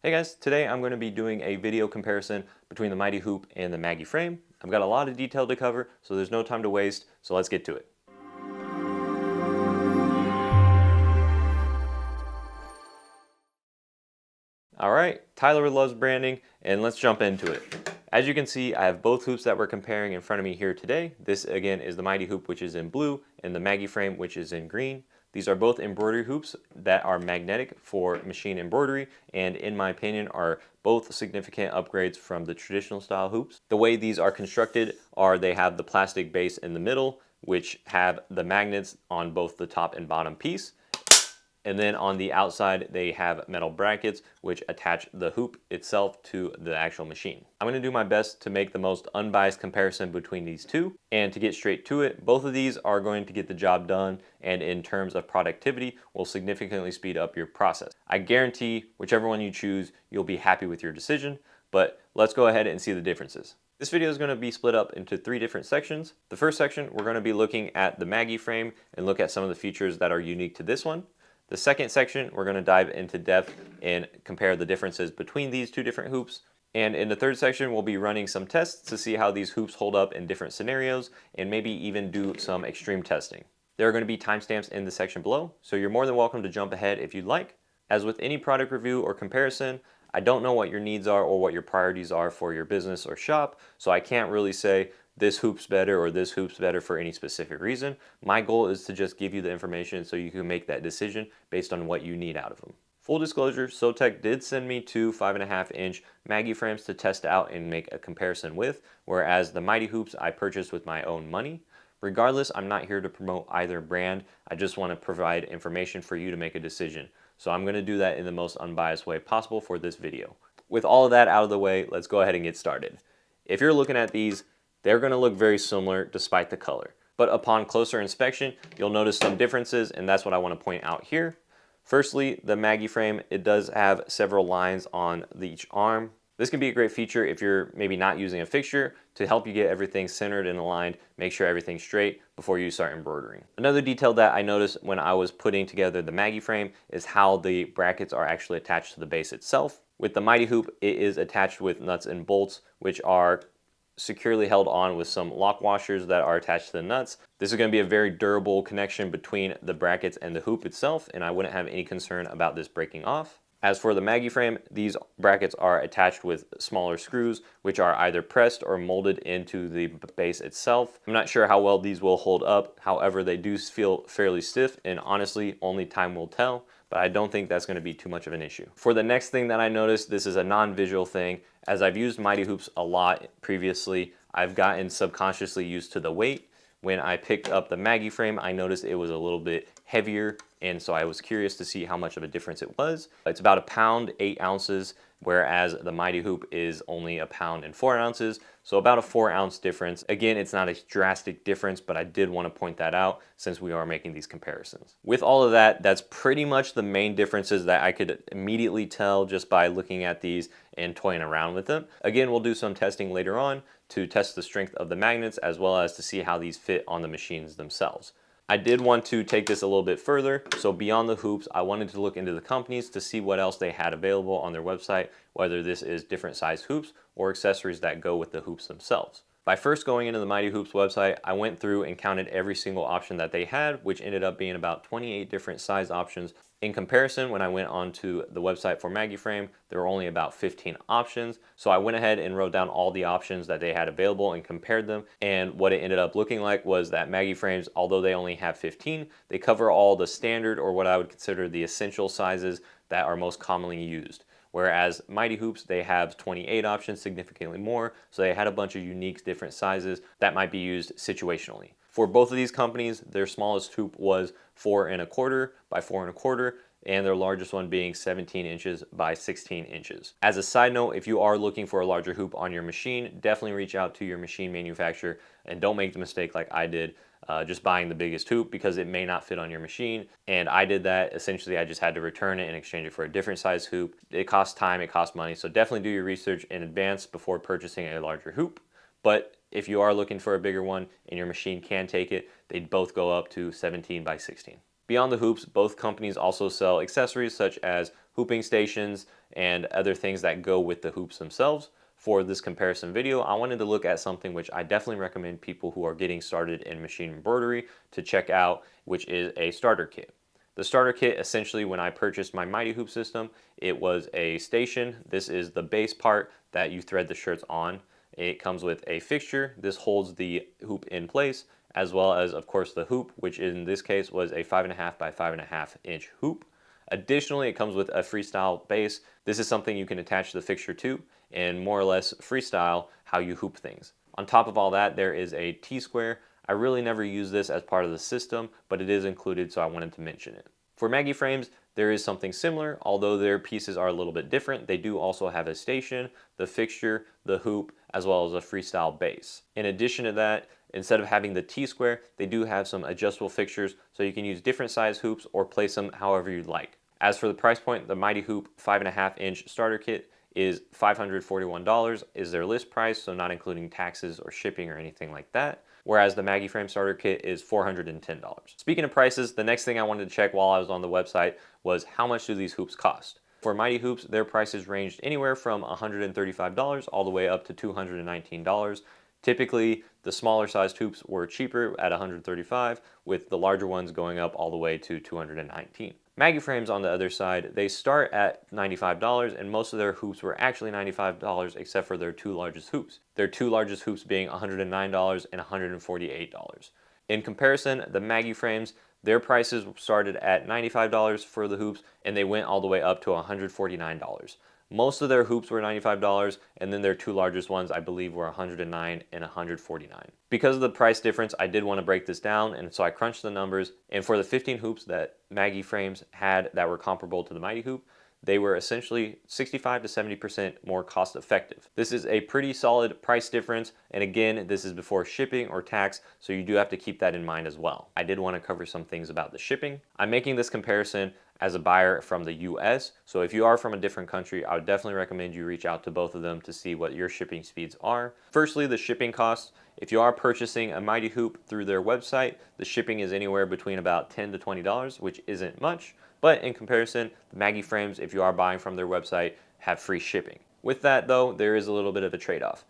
Hey guys, today I'm going to be doing a video comparison between the Mighty Hoop and the Maggie frame. I've got a lot of detail to cover, so there's no time to waste, so let's get to it. Alright, Tyler loves branding, and let's jump into it. As you can see, I have both hoops that we're comparing in front of me here today. This again is the Mighty Hoop, which is in blue, and the Maggie frame, which is in green. These are both embroidery hoops that are magnetic for machine embroidery, and in my opinion are both significant upgrades from the traditional style hoops. The way these are constructed are they have the plastic base in the middle, which have the magnets on both the top and bottom piece. And then on the outside, they have metal brackets which attach the hoop itself to the actual machine. I'm going to do my best to make the most unbiased comparison between these two. And to get straight to it, both of these are going to get the job done, and in terms of productivity, will significantly speed up your process. I guarantee whichever one you choose, you'll be happy with your decision, but let's go ahead and see the differences. This video is going to be split up into 3 different sections. The first section, we're going to be looking at the Maggie frame and look at some of the features that are unique to this one. The second section, we're going to dive into depth and compare the differences between these two different hoops. And in the third section, we'll be running some tests to see how these hoops hold up in different scenarios and maybe even do some extreme testing. There are going to be timestamps in the section below, so you're more than welcome to jump ahead if you'd like. As with any product review or comparison, I don't know what your needs are or what your priorities are for your business or shop, so I can't really say this hoop's better or this hoop's better for any specific reason. My goal is to just give you the information so you can make that decision based on what you need out of them. Full disclosure, Sotec did send me 2 5.5-inch Maggie frames to test out and make a comparison with, whereas the Mighty Hoops I purchased with my own money. Regardless, I'm not here to promote either brand. I just want to provide information for you to make a decision. So I'm going to do that in the most unbiased way possible for this video. With all of that out of the way, let's go ahead and get started. If you're looking at these, they're going to look very similar despite the color. But upon closer inspection, you'll notice some differences, and that's what I want to point out here. Firstly, the Maggie frame, it does have several lines on each arm. This can be a great feature if you're maybe not using a fixture to help you get everything centered and aligned, make sure everything's straight before you start embroidering. Another detail that I noticed when I was putting together the Maggie frame is how the brackets are actually attached to the base itself. With the Mighty Hoop, it is attached with nuts and bolts, which are securely held on with some lock washers that are attached to the nuts. This is going to be a very durable connection between the brackets and the hoop itself, and I wouldn't have any concern about this breaking off. As for the Maggie frame, these brackets are attached with smaller screws, which are either pressed or molded into the base itself. I'm not sure how well these will hold up. However, they do feel fairly stiff, and honestly, only time will tell, but I don't think that's going to be too much of an issue. For the next thing that I noticed, this is a non-visual thing. As I've used Mighty Hoops a lot previously, I've gotten subconsciously used to the weight. When I picked up the Maggie frame, I noticed it was a little bit heavier, and so I was curious to see how much of a difference it was. It's about 1 pound 8 ounces, whereas the Mighty Hoop is only 1 pound and 4 ounces, so about a 4-ounce difference. Again, it's not a drastic difference, but I did want to point that out since we are making these comparisons. With all of that, that's pretty much the main differences that I could immediately tell just by looking at these and toying around with them. Again, we'll do some testing later on to test the strength of the magnets as well as to see how these fit on the machines themselves. I did want to take this a little bit further, so beyond the hoops, I wanted to look into the companies to see what else they had available on their website, whether this is different size hoops or accessories that go with the hoops themselves. By first going into the Mighty Hoops website, I went through and counted every single option that they had, which ended up being about 28 different size options. In comparison, when I went onto the website for Maggie frame, there were only about 15 options. So I went ahead and wrote down all the options that they had available and compared them. And what it ended up looking like was that Maggie frames, although they only have 15, they cover all the standard, or what I would consider the essential sizes that are most commonly used. Whereas Mighty Hoops, they have 28 options, significantly more. So they had a bunch of unique different sizes that might be used situationally. For both of these companies, their smallest hoop was 4.25 by 4.25, and their largest one being 17 inches by 16 inches. As a side note, if you are looking for a larger hoop on your machine, definitely reach out to your machine manufacturer and don't make the mistake like I did, just buying the biggest hoop, because it may not fit on your machine. And I did that. Essentially, I just had to return it and exchange it for a different size hoop. It costs time, it costs money, so definitely do your research in advance before purchasing a larger hoop. But if you are looking for a bigger one and your machine can take it, they both go up to 17 by 16. Beyond the hoops, both companies also sell accessories such as hooping stations and other things that go with the hoops themselves. For this comparison video, I wanted to look at something which I definitely recommend people who are getting started in machine embroidery to check out, which is a starter kit. The starter kit, essentially, when I purchased my Mighty Hoop system, it was a station. This is the base part that you thread the shirts on. It comes with a fixture. This holds the hoop in place, as well as, of course, the hoop, which in this case was a 5.5 by 5.5 inch hoop. Additionally, it comes with a freestyle base. This is something you can attach the fixture to and more or less freestyle how you hoop things. On top of all that, there is a T-square. I really never use this as part of the system, but it is included, so I wanted to mention it. For Maggie frames, there is something similar, although their pieces are a little bit different. They do also have a station, the fixture, the hoop, as well as a freestyle base. In addition to that, instead of having the T-square, they do have some adjustable fixtures, so you can use different size hoops or place them however you'd like. As for the price point, the Mighty Hoop 5.5 inch starter kit is $541 is their list price, so not including taxes or shipping or anything like that. Whereas the Maggie Frame starter kit is $410. Speaking of prices, the next thing I wanted to check while I was on the website was how much do these hoops cost? For Mighty Hoops, their prices ranged anywhere from $135 all the way up to $219. Typically, the smaller sized hoops were cheaper at $135, with the larger ones going up all the way to $219. Maggie frames, on the other side, they start at $95, and most of their hoops were actually $95 except for their two largest hoops. Their two largest hoops being $109 and $148. In comparison, the Maggie frames, their prices started at $95 for the hoops, and they went all the way up to $149. Most of their hoops were $95, and then their two largest ones, I believe, were $109 and $149. Because of the price difference, I did want to break this down, and so I crunched the numbers, and for the 15 hoops that Maggie frames had that were comparable to the Mighty Hoop, they were essentially 65 to 70% more cost effective. This is a pretty solid price difference, and again, this is before shipping or tax, so you do have to keep that in mind as well. I did want to cover some things about the shipping. I'm making this comparison as a buyer from the US, so if you are from a different country, I would definitely recommend you reach out to both of them to see what your shipping speeds are. Firstly, the shipping costs. If you are purchasing a Mighty Hoop through their website, the shipping is anywhere between about $10 to $20, which isn't much. But in comparison, the Maggie frames, if you are buying from their website, have free shipping. With that though, there is a little bit of a trade-off.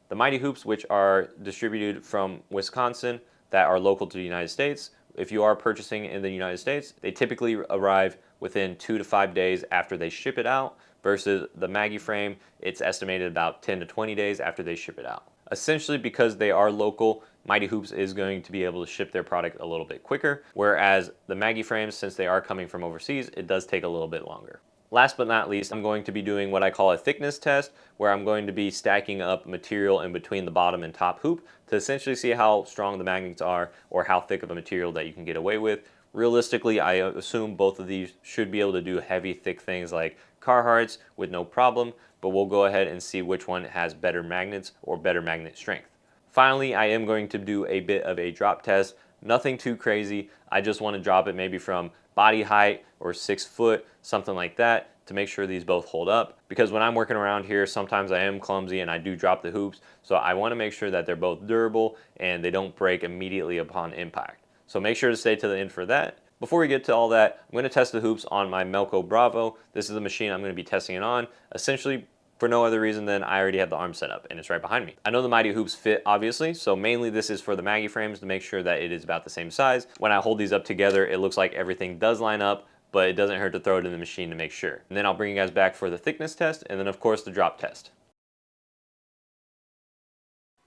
The Mighty Hoops, which are distributed from Wisconsin, that are local to the United States, if you are purchasing in the United States, they typically arrive within 2 to 5 days after they ship it out, versus the Maggie frame, it's estimated about 10 to 20 days after they ship it out. Essentially, because they are local, Mighty Hoops is going to be able to ship their product a little bit quicker, whereas the Maggie frames, since they are coming from overseas, it does take a little bit longer. Last but not least, I'm going to be doing what I call a thickness test, where I'm going to be stacking up material in between the bottom and top hoop to essentially see how strong the magnets are or how thick of a material that you can get away with. Realistically, I assume both of these should be able to do heavy, thick things like Carhartts with no problem, but we'll go ahead and see which one has better magnets or better magnet strength. Finally, I am going to do a bit of a drop test. Nothing too crazy. I just want to drop it maybe from body height or 6 foot, something like that, to make sure these both hold up. Because when I'm working around here, sometimes I am clumsy and I do drop the hoops. So I want to make sure that they're both durable and they don't break immediately upon impact. So make sure to stay to the end for that. Before we get to all that, I'm going to test the hoops on my Melco Bravo. This is the machine I'm going to be testing it on. Essentially, for no other reason than I already have the arm set up and it's right behind me. I know the Mighty Hoops fit, obviously, so mainly this is for the Maggie frames to make sure that it is about the same size. When I hold these up together, it looks like everything does line up, but it doesn't hurt to throw it in the machine to make sure. And then I'll bring you guys back for the thickness test and then of course the drop test.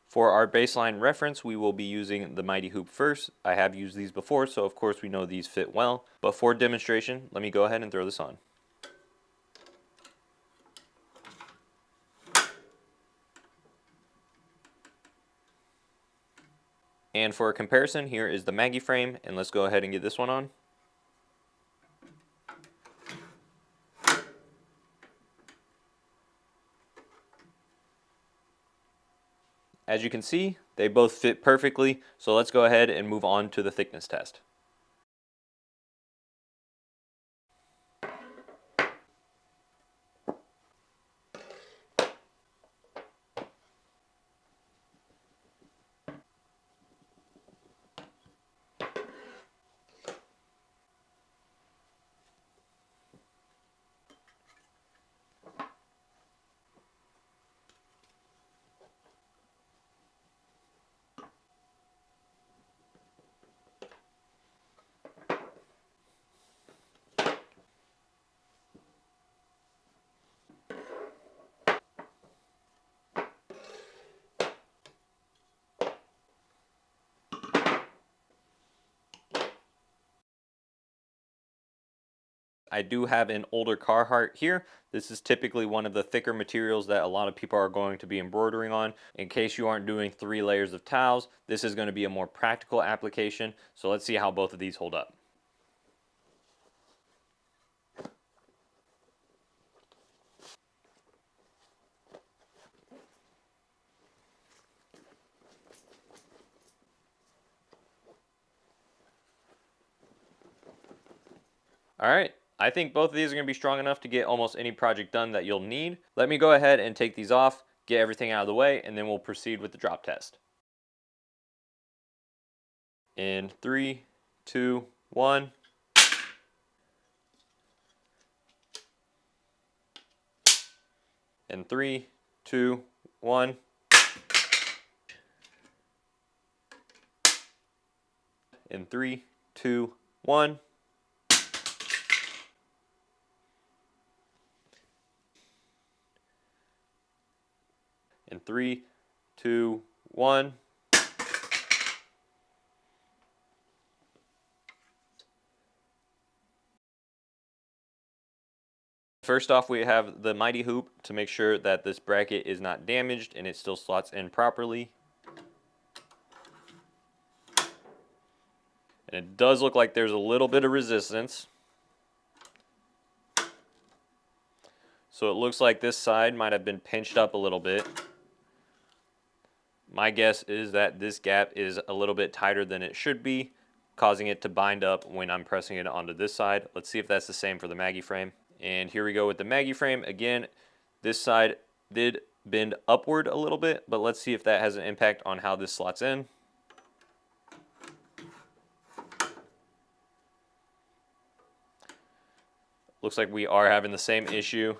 For our baseline reference, we will be using the Mighty Hoop first. I have used these before, so of course we know these fit well. But for demonstration, let me go ahead and throw this on. And for a comparison, here is the Maggie frame, and let's go ahead and get this one on. As you can see, they both fit perfectly, so let's go ahead and move on to the thickness test. I do have an older Carhartt here. This is typically one of the thicker materials that a lot of people are going to be embroidering on. In case you aren't doing 3 layers of towels, this is going to be a more practical application. So let's see how both of these hold up. All right, I think both of these are going to be strong enough to get almost any project done that you'll need. Let me go ahead and take these off, get everything out of the way, and then we'll proceed with the drop test. In 3, 2, 1. In 3, 2, 1. In 3, 2, 1. In 3, 2, 1. First off, we have the Mighty Hoop to make sure that this bracket is not damaged and it still slots in properly. And it does look like there's a little bit of resistance. So it looks like this side might have been pinched up a little bit. My guess is that this gap is a little bit tighter than it should be, causing it to bind up when I'm pressing it onto this side. Let's see if that's the same for the Maggie frame. And here we go with the Maggie frame. Again, this side did bend upward a little bit, but let's see if that has an impact on how this slots in. Looks like we are having the same issue.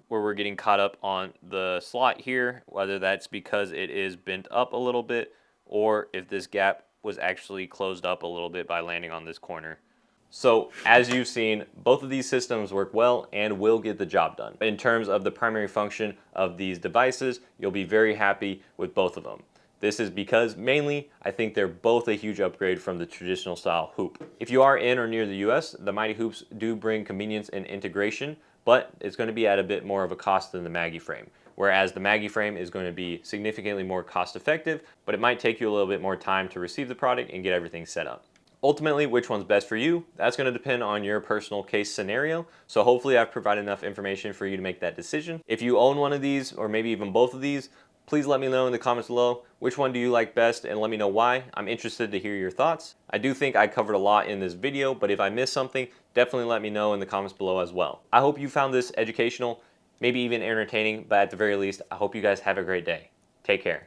Where we're getting caught up on the slot here, whether that's because it is bent up a little bit or if this gap was actually closed up a little bit by landing on this corner. So as you've seen, both of these systems work well and will get the job done. In terms of the primary function of these devices, you'll be very happy with both of them. This is because mainly I think they're both a huge upgrade from the traditional style hoop. If you are in or near the US, the Mighty Hoops do bring convenience and integration, but it's going to be at a bit more of a cost than the Maggie frame. Whereas the Maggie frame is going to be significantly more cost effective, but it might take you a little bit more time to receive the product and get everything set up. Ultimately, which one's best for you, that's going to depend on your personal case scenario. So hopefully I've provided enough information for you to make that decision. If you own one of these, or maybe even both of these, please let me know in the comments below, which one do you like best, and let me know why. I'm interested to hear your thoughts. I do think I covered a lot in this video, but if I missed something, definitely let me know in the comments below as well. I hope you found this educational, maybe even entertaining, but at the very least, I hope you guys have a great day. Take care.